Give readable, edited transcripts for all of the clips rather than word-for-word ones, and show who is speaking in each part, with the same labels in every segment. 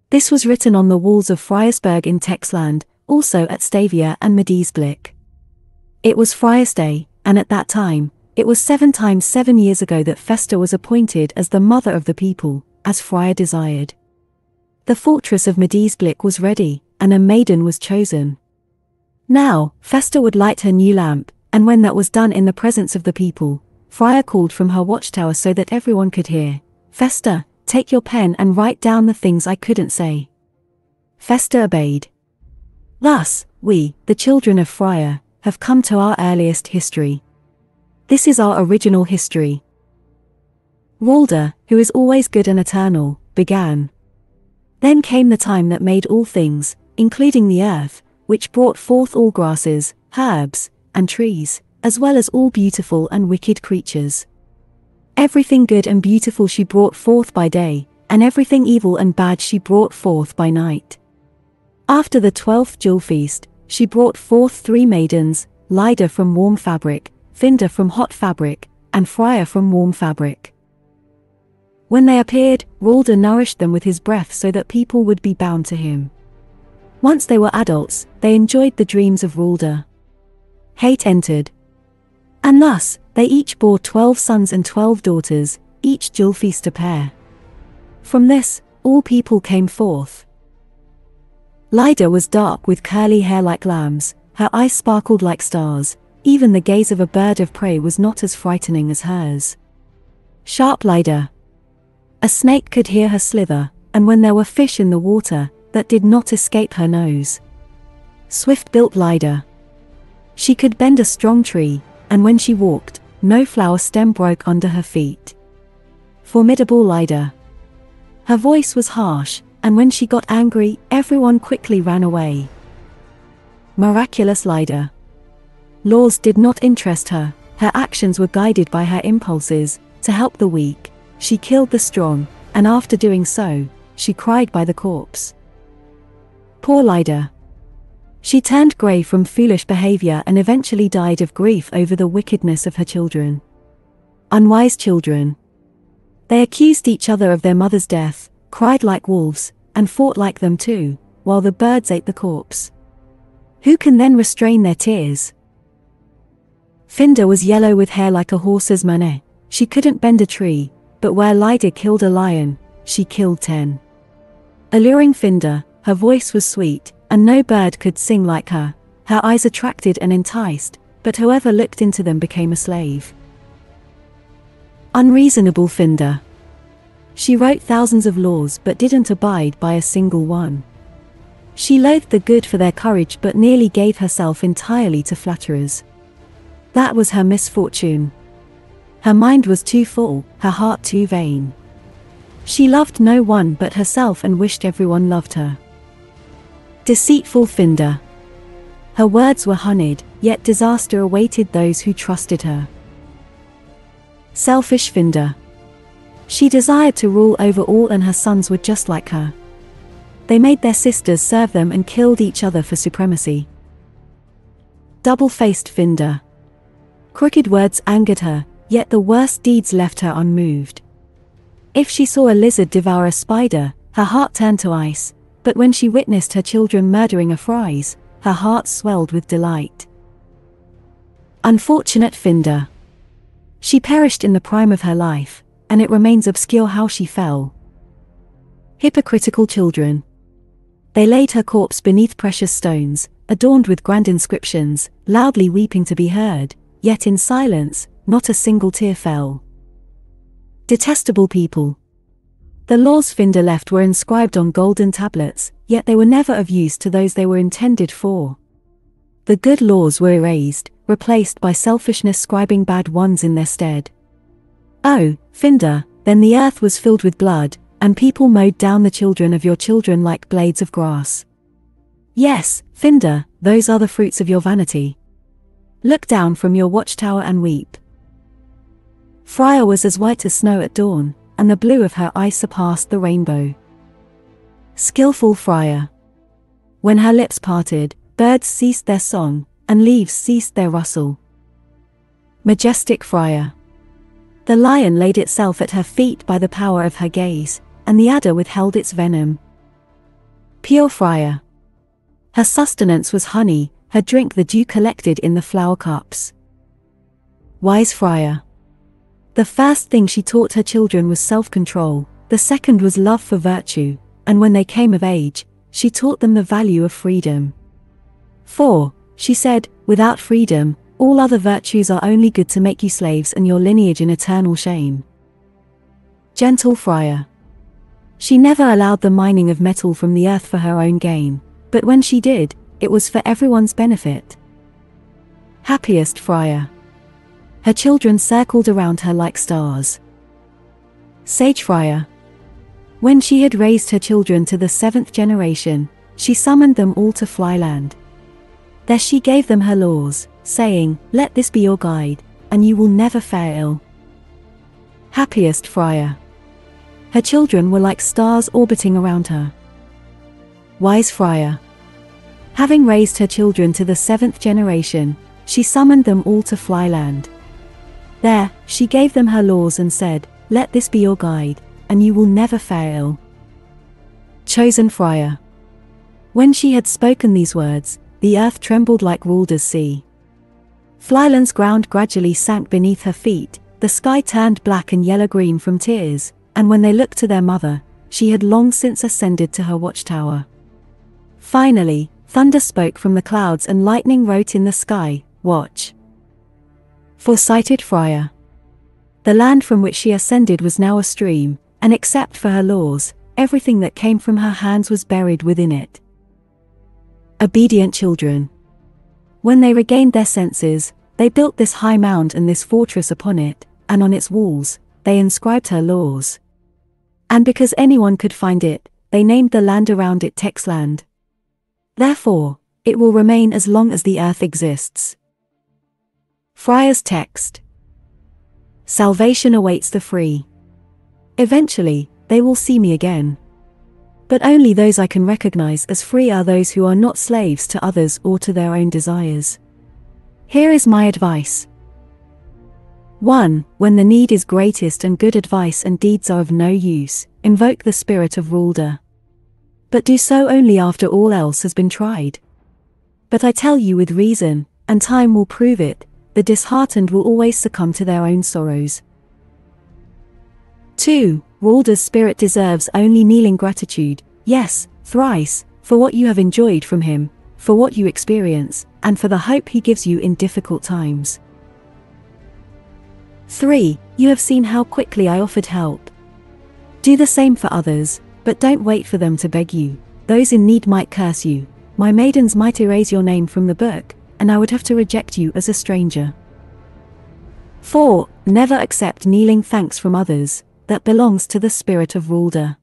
Speaker 1: This was written on the walls of Friarsberg in Texland, also at Stavia and Medisblick. It was Friar's Day, and at that time, it was 7 times 7 years ago that Festa was appointed as the mother of the people, as Friar desired. The fortress of Medisblick was ready, and a maiden was chosen. Now, Festa would light her new lamp, and when that was done in the presence of the people, Friar called from her watchtower so that everyone could hear, "Festa, take your pen and write down the things I couldn't say." Festa obeyed. Thus, we, the children of Friar, have come to our earliest history. This is our original history. Ralder, who is always good and eternal, began. Then came the time that made all things, including the earth, which brought forth all grasses, herbs, and trees, as well as all beautiful and wicked creatures. Everything good and beautiful she brought forth by day, and everything evil and bad she brought forth by night. After the 12th Jule feast, she brought forth 3 maidens, Lida from warm fabric, Finda from hot fabric, and Friar from warm fabric. When they appeared, Ralder nourished them with his breath so that people would be bound to him. Once they were adults, they enjoyed the dreams of Ralder. Hate entered. And thus, they each bore 12 sons and 12 daughters, each Jule feast a pair. From this, all people came forth. Lida was dark with curly hair like lambs, her eyes sparkled like stars, even the gaze of a bird of prey was not as frightening as hers. Sharp Lida. A snake could hear her slither, and when there were fish in the water, that did not escape her nose. Swift-built Lida. She could bend a strong tree, and when she walked, no flower stem broke under her feet. Formidable Lida. Her voice was harsh, and when she got angry, everyone quickly ran away. Miraculous Lida. Laws did not interest her, her actions were guided by her impulses. To help the weak, she killed the strong, and after doing so, she cried by the corpse. Poor Lida. She turned grey from foolish behavior and eventually died of grief over the wickedness of her children. Unwise children. They accused each other of their mother's death, cried like wolves, and fought like them too, while the birds ate the corpse. Who can then restrain their tears? Finda was yellow with hair like a horse's mane. She couldn't bend a tree, but where Lida killed a lion, she killed 10. Alluring Finda, her voice was sweet, and no bird could sing like her. Her eyes attracted and enticed, but whoever looked into them became a slave. Unreasonable Finda. She wrote thousands of laws but didn't abide by a single one. She loathed the good for their courage but nearly gave herself entirely to flatterers. That was her misfortune. Her mind was too full, her heart too vain. She loved no one but herself and wished everyone loved her. Deceitful Finda. Her words were honeyed, yet disaster awaited those who trusted her. Selfish Finda. She desired to rule over all and her sons were just like her. They made their sisters serve them and killed each other for supremacy. Double-faced Finda. Crooked words angered her, yet the worst deeds left her unmoved. If she saw a lizard devour a spider, her heart turned to ice, but when she witnessed her children murdering a Fries, her heart swelled with delight. Unfortunate Finda. She perished in the prime of her life, and it remains obscure how she fell. Hypocritical children. They laid her corpse beneath precious stones, adorned with grand inscriptions, loudly weeping to be heard, yet in silence, not a single tear fell. Detestable people. The laws Finda left were inscribed on golden tablets, yet they were never of use to those they were intended for. The good laws were erased, replaced by selfishness scribing bad ones in their stead. Oh, Finda, then the earth was filled with blood, and people mowed down the children of your children like blades of grass. Yes, Finda, those are the fruits of your vanity. Look down from your watchtower and weep. Friar was as white as snow at dawn, and the blue of her eyes surpassed the rainbow. Skillful Friar. When her lips parted, birds ceased their song, and leaves ceased their rustle. Majestic Friar. The lion laid itself at her feet by the power of her gaze, and the adder withheld its venom. Pure Friar. Her sustenance was honey, her drink the dew collected in the flower cups. Wise Friar. The first thing she taught her children was self-control, the second was love for virtue, and when they came of age, she taught them the value of freedom. 4. She said, without freedom, all other virtues are only good to make you slaves and your lineage in eternal shame. Gentle Friar. She never allowed the mining of metal from the earth for her own gain, but when she did, it was for everyone's benefit. Happiest Friar. Her children circled around her like stars. Sage Friar. When she had raised her children to the 7th generation, she summoned them all to Flyland. There she gave them her laws, saying, "Let this be your guide, and you will never fare ill." Happiest Friar. Her children were like stars orbiting around her. Wise Friar. Having raised her children to the 7th generation, she summoned them all to Flyland. There, she gave them her laws and said, "Let this be your guide, and you will never fare ill." Chosen Friar. When she had spoken these words, the earth trembled like Rulder's sea. Flyland's ground gradually sank beneath her feet, the sky turned black and yellow-green from tears, and when they looked to their mother, she had long since ascended to her watchtower. Finally, thunder spoke from the clouds and lightning wrote in the sky, "Watch." Foresighted Friar. The land from which she ascended was now a stream, and except for her laws, everything that came from her hands was buried within it. Obedient Children. When they regained their senses, they built this high mound and this fortress upon it, and on its walls, they inscribed her laws. And because anyone could find it, they named the land around it Texland. Therefore, it will remain as long as the earth exists. Friar's text. Salvation awaits the free. Eventually, they will see me again. But only those I can recognize as free are those who are not slaves to others or to their own desires. Here is my advice. 1. When the need is greatest and good advice and deeds are of no use, invoke the spirit of Rulder. But do so only after all else has been tried. But I tell you with reason, and time will prove it, the disheartened will always succumb to their own sorrows. 2. Rulder's spirit deserves only kneeling gratitude, yes, thrice, for what you have enjoyed from him, for what you experience, and for the hope he gives you in difficult times. 3. You have seen how quickly I offered help. Do the same for others, but don't wait for them to beg you. Those in need might curse you. My maidens might erase your name from the book, and I would have to reject you as a stranger. 4. Never accept kneeling thanks from others, that belongs to the spirit of Rulder.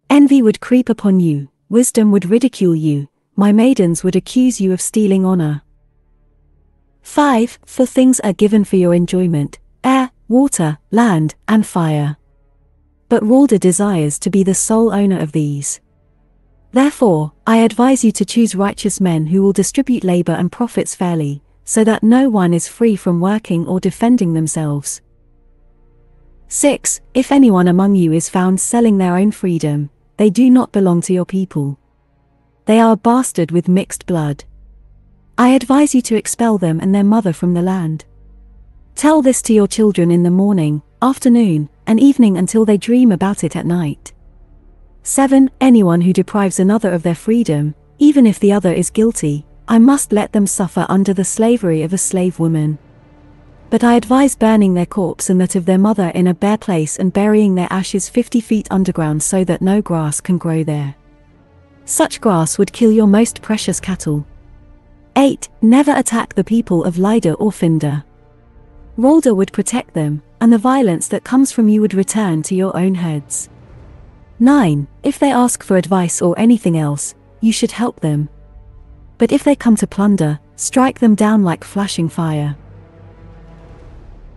Speaker 1: Envy would creep upon you, wisdom would ridicule you, my maidens would accuse you of stealing honor. 5. For things are given for your enjoyment, air, water, land, and fire. But Rulder desires to be the sole owner of these. Therefore, I advise you to choose righteous men who will distribute labor and profits fairly, so that no one is free from working or defending themselves. 6. If anyone among you is found selling their own freedom, they do not belong to your people. They are a bastard with mixed blood. I advise you to expel them and their mother from the land. Tell this to your children in the morning, afternoon, and evening until they dream about it at night. 7. Anyone who deprives another of their freedom, even if the other is guilty, I must let them suffer under the slavery of a slave woman. But I advise burning their corpse and that of their mother in a bare place and burying their ashes 50 feet underground so that no grass can grow there. Such grass would kill your most precious cattle. 8. Never attack the people of Lida or Finder. Rulder would protect them, and the violence that comes from you would return to your own heads. 9. If they ask for advice or anything else, you should help them. But if they come to plunder, strike them down like flashing fire.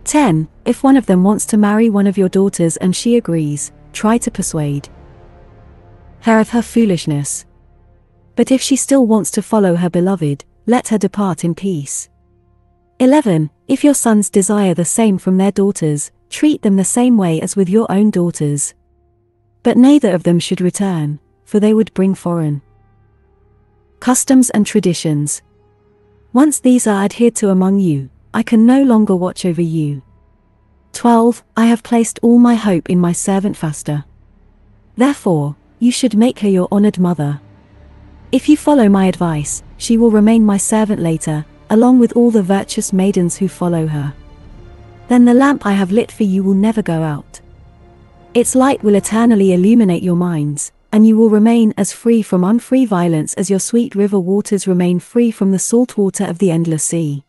Speaker 1: 10. If one of them wants to marry one of your daughters and she agrees, try to persuade her of her foolishness. But if she still wants to follow her beloved, let her depart in peace. 11. If your sons desire the same from their daughters, treat them the same way as with your own daughters. But neither of them should return, for they would bring foreign customs and traditions. Once these are adhered to among you, I can no longer watch over you. 12. I have placed all my hope in my servant Fasta. Therefore, you should make her your honored mother. If you follow my advice, she will remain my servant later, along with all the virtuous maidens who follow her. Then the lamp I have lit for you will never go out. Its light will eternally illuminate your minds, and you will remain as free from unfree violence as your sweet river waters remain free from the salt water of the endless sea.